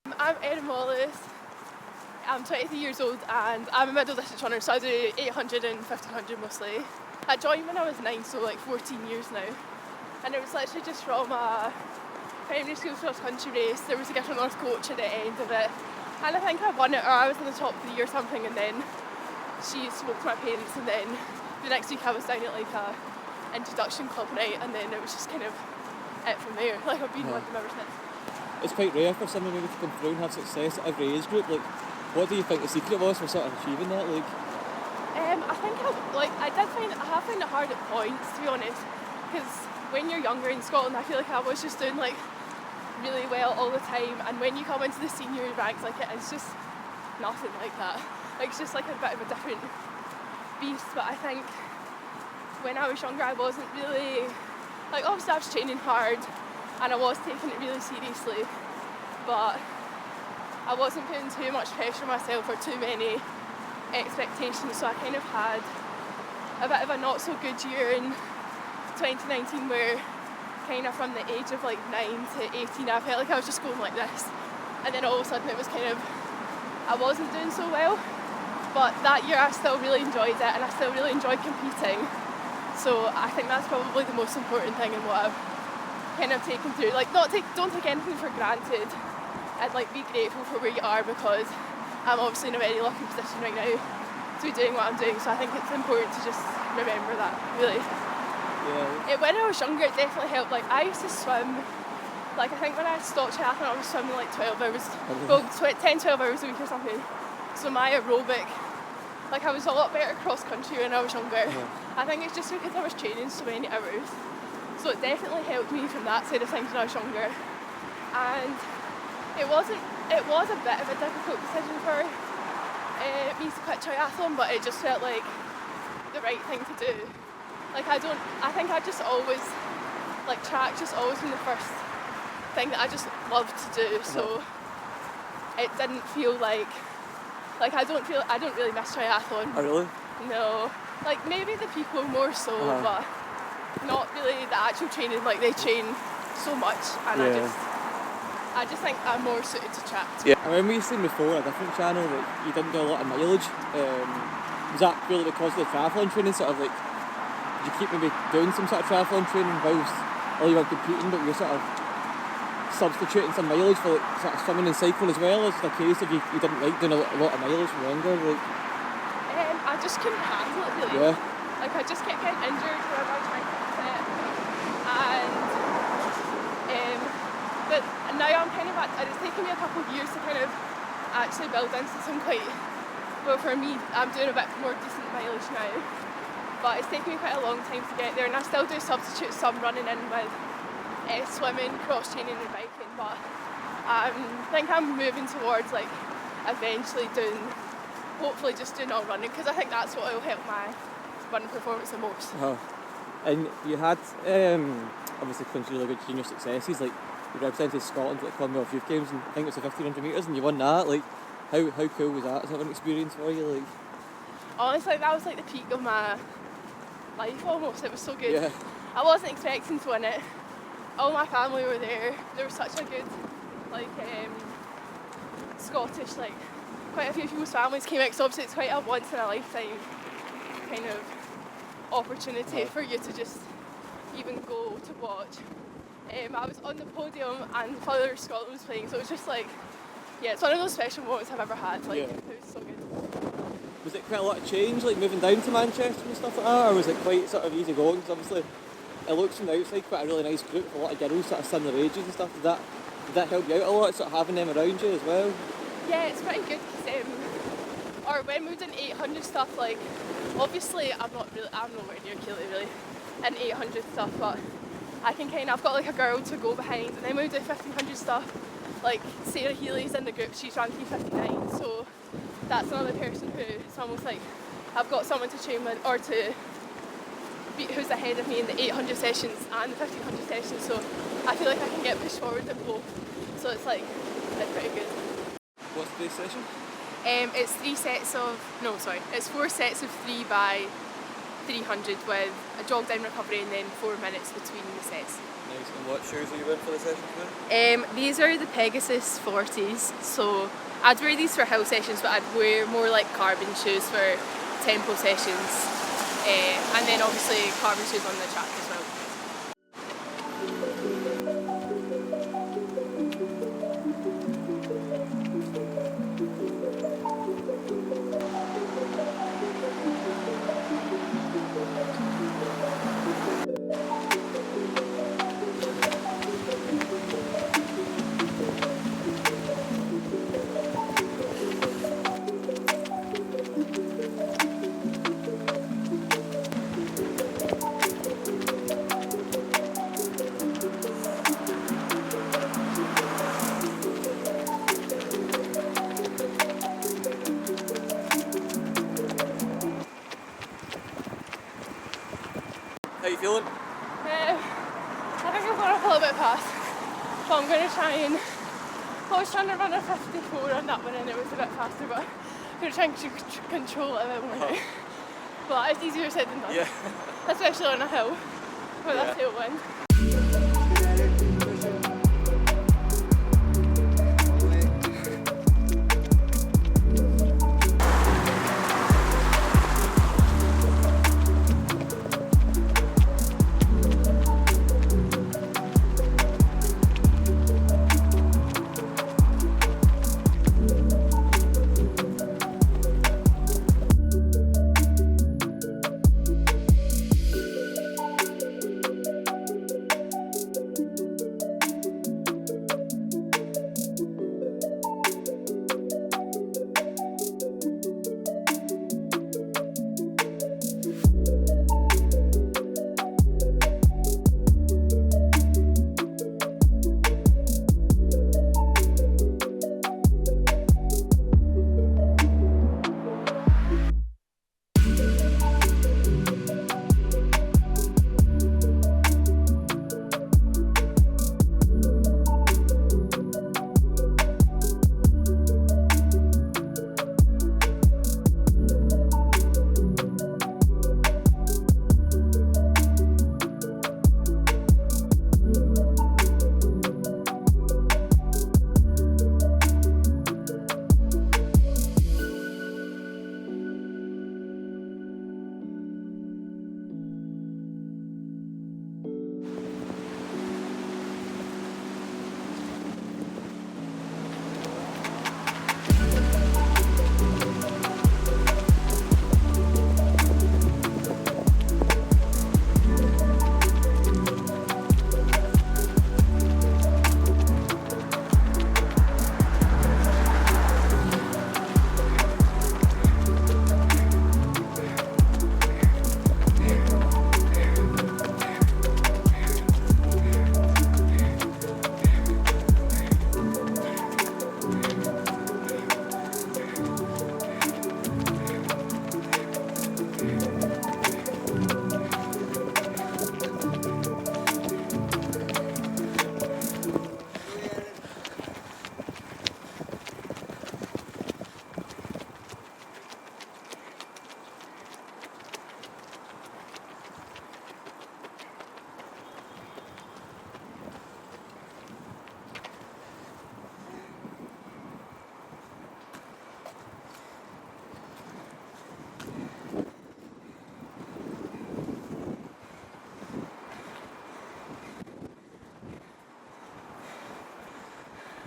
I'm Erin Wallace. I'm 23 years old and I'm a middle distance runner, so I do 800 and 1500 mostly. I joined when I was 9, so like 14 years now. And it was literally just from a primary school cross country race. There was a Giffnock coach at the end of it. And I think I won it, or I was in the top 3 or something, and then she spoke to my parents, and then the next week I was down at like a introduction club night, and then it was just kind of it from there. Like I've been with them ever since. It's quite rare for someone maybe to come through and have success at every age group. Like, what do you think the secret was for sort of achieving that? Like, I think I have found it hard at points, to be honest, because when you're younger in Scotland, I feel like I was just doing like really well all the time, and when you come into the senior ranks, like it's just nothing like that. Like it's just like a bit of a different beast. But I think when I was younger, I wasn't really like, obviously I was training hard and I was taking it really seriously, but I wasn't putting too much pressure on myself or too many expectations. So I kind of had a bit of a not so good year in 2019, where kind of from the age of like 9 to 18 I felt like I was just going like this, and then all of a sudden it was kind of, I wasn't doing so well. But that year I still really enjoyed it, and I still really enjoyed competing. So I think that's probably the most important thing in what I've kind of taken through. Like don't take anything for granted, and like be grateful for where you are, because I'm obviously in a very lucky position right now to be doing what I'm doing. So I think it's important to just remember that, really. yeah. When I was younger, it definitely helped. Like I used to swim, like I think when I stopped triathlon I was swimming like 12 hours, well 10-12 hours a week or something. So my aerobic, like I was a lot better cross country when I was younger. I think it's just because I was training so many hours. So it definitely helped me from that side of things when I was younger. And it was a bit of a difficult decision for me to quit triathlon, but it just felt like the right thing to do. Like I think I just always, like track just always been the first thing that I just loved to do. So it didn't feel like I don't really miss triathlon. Oh really? No. Like maybe the people more so, but not really the actual training. Like they train so much, and I just think I'm more suited to track. Yeah. I remember you saying before on a different channel that you didn't do a lot of mileage. Was that really because of the triathlon training? Sort of like, did you keep maybe doing some sort of triathlon training while you were competing, but you were sort of substituting some mileage for like sort of swimming and cycling as well? Is it a case if you didn't like doing a lot of mileage when younger? Like, I just couldn't handle it really. yeah. Like I just kept getting injured whenever I tried to fit, but now I'm kind of it's taken me a couple of years to kind of actually build into some quite, well for me I'm doing a bit more decent mileage now, but it's taken me quite a long time to get there, and I still do substitute some running in with swimming, cross training and biking, but I think I'm moving towards like eventually hopefully just doing all running, because I think that's what will help my running performance the most. And you had obviously some really good junior successes, like you represented Scotland at the Commonwealth Youth Games, and I think it was the 1500 metres, and you won that. Like, how cool was that? Is that an experience for you? Like, honestly, that was like the peak of my life almost. It was so good. yeah. I wasn't expecting to win it. All my family were there. There was such a good, like, Scottish, like, quite a few people's families came out, because obviously it's quite a once in a lifetime kind of opportunity for you to just even go to watch. I was on the podium and Father Scotland was playing, so it was just like, yeah, it's one of those special moments I've ever had. Like, it was so good. Was it quite a lot of change, like moving down to Manchester and stuff like that, or was it quite sort of easy going? Because obviously it looks from the outside quite a really nice group, a lot of girls sort of similar ages and stuff. Did that help you out a lot, sort of having them around you as well? Yeah, it's pretty good, because or when we did 800 stuff, like obviously I'm nowhere near Keeley really in 800 stuff, but I've got like a girl to go behind, and then when we do 1500 stuff, like Sarah Healy's in the group, she's run 3:59, so that's another person who it's almost like I've got someone to train with, or to beat, who's ahead of me in the 800 sessions and the 1500 sessions, so I feel like I can get pushed forward in both, so it's pretty good. What's the session? It's 4 sets of 3 by 300 with a jog down recovery and then 4 minutes between the sets. Nice. And what shoes are you in for the session today? These are the Pegasus 40s, so I'd wear these for hill sessions, but I'd wear more like carbon shoes for tempo sessions, and then obviously carbon shoes on the track as well. How you feeling? I think I've gone up a little bit fast, but I'm going to try and... I was trying to run a 54 on that one and it was a bit faster, but I'm going to try and control it a bit more now. But it's easier said than done. Yeah. Especially on a hill with a tailwind.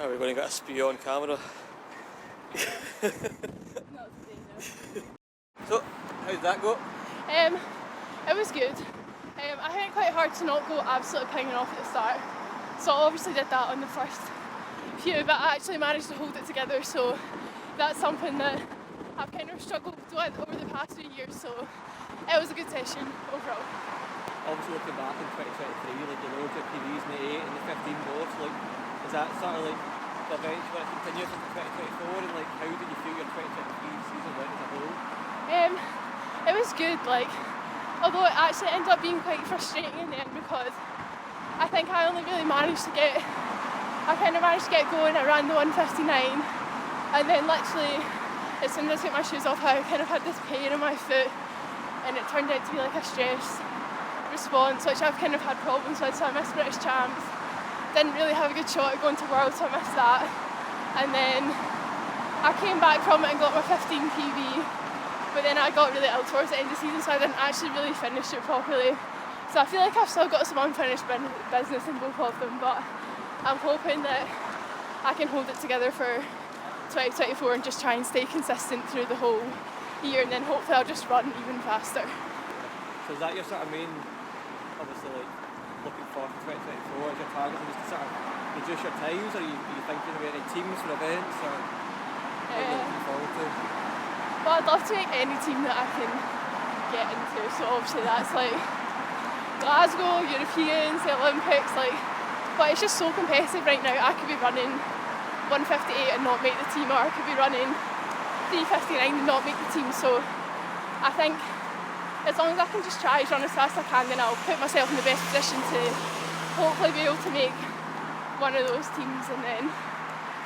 Are we going to get a spew on camera? Not today, no. So, how did that go? It was good. I found it quite hard to not go absolutely pinging off at the start. So I obviously did that on the first few, but I actually managed to hold it together, so that's something that I've kind of struggled with over the past few years, so it was a good session overall. Obviously looking back in 2023, like you loads of PBs in the 8 and the 15 boards, like is that sort of like the event you want to continue into 2024, and like how did you feel your 2023 season went as a whole? It was good, like, although it actually ended up being quite frustrating in the end because I think I only really managed to get going. I ran the 1:59 and then literally as soon as I took my shoes off I kind of had this pain in my foot and it turned out to be like a stress response, which I've kind of had problems with, so I missed British Champs. Didn't really have a good shot at going to Worlds, so I missed that. And then I came back from it and got my 15 PB, but then I got really ill towards the end of the season, so I didn't actually really finish it properly. So I feel like I've still got some unfinished business in both of them, but I'm hoping that I can hold it together for 2024 and just try and stay consistent through the whole year, and then hopefully I'll just run even faster. So is that your sort of main, obviously, like, looking forward to 2024 as your target, just to sort of reduce your times, or are you thinking about any teams for events, or what are you looking forward to? Well, I'd love to make any team that I can get into, so obviously that's like Glasgow, Europeans, the Olympics, like, but it's just so competitive right now. I could be running 158 and not make the team, or I could be running 359 and not make the team, so I think as long as I can just try to run as fast as I can, then I'll put myself in the best position to hopefully be able to make one of those teams, and then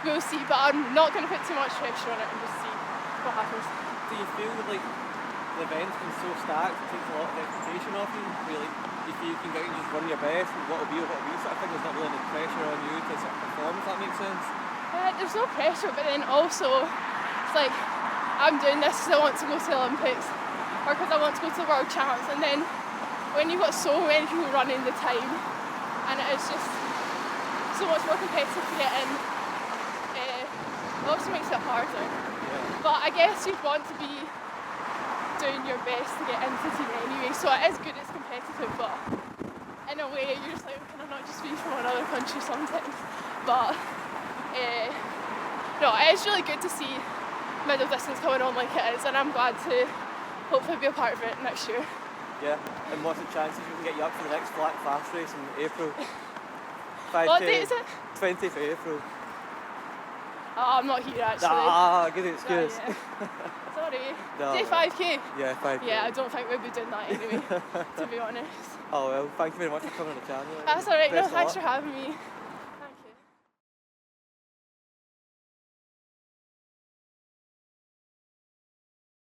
we'll see, but I'm not going to put too much pressure on it and just see what happens. Do you feel like the event's been so stacked, it takes a lot of expectation off you, really? You feel you can go out and just run your best, and what'll be sort of thing, there's not really any pressure on you to sort of perform, if that makes sense? There's no pressure, but then also it's like I'm doing this because I want to go to the Olympics or because I want to go to the World Champs, and then when you've got so many people running the time and it is just so much more competitive to get in, it obviously makes it harder. Yeah. But I guess you'd want to be doing your best to get into the team anyway, so it is good, it's competitive, but in a way you're just like, can I not just be from another country sometimes? But no, it's really good to see middle distance coming on like it is, and I'm glad to hopefully be a part of it next year. Yeah, and what's the chances we can get you up for the next flat fast race in April? 5K, what date is it? 20th of April. Oh, I'm not here actually. Ah, good excuse. Yeah. Sorry. No, Day 5K? Yeah, 5K. Yeah, I don't think we'll be doing that anyway, to be honest. Oh well, thank you very much for coming on the channel. That's alright, no, Best of thanks luck. for having me.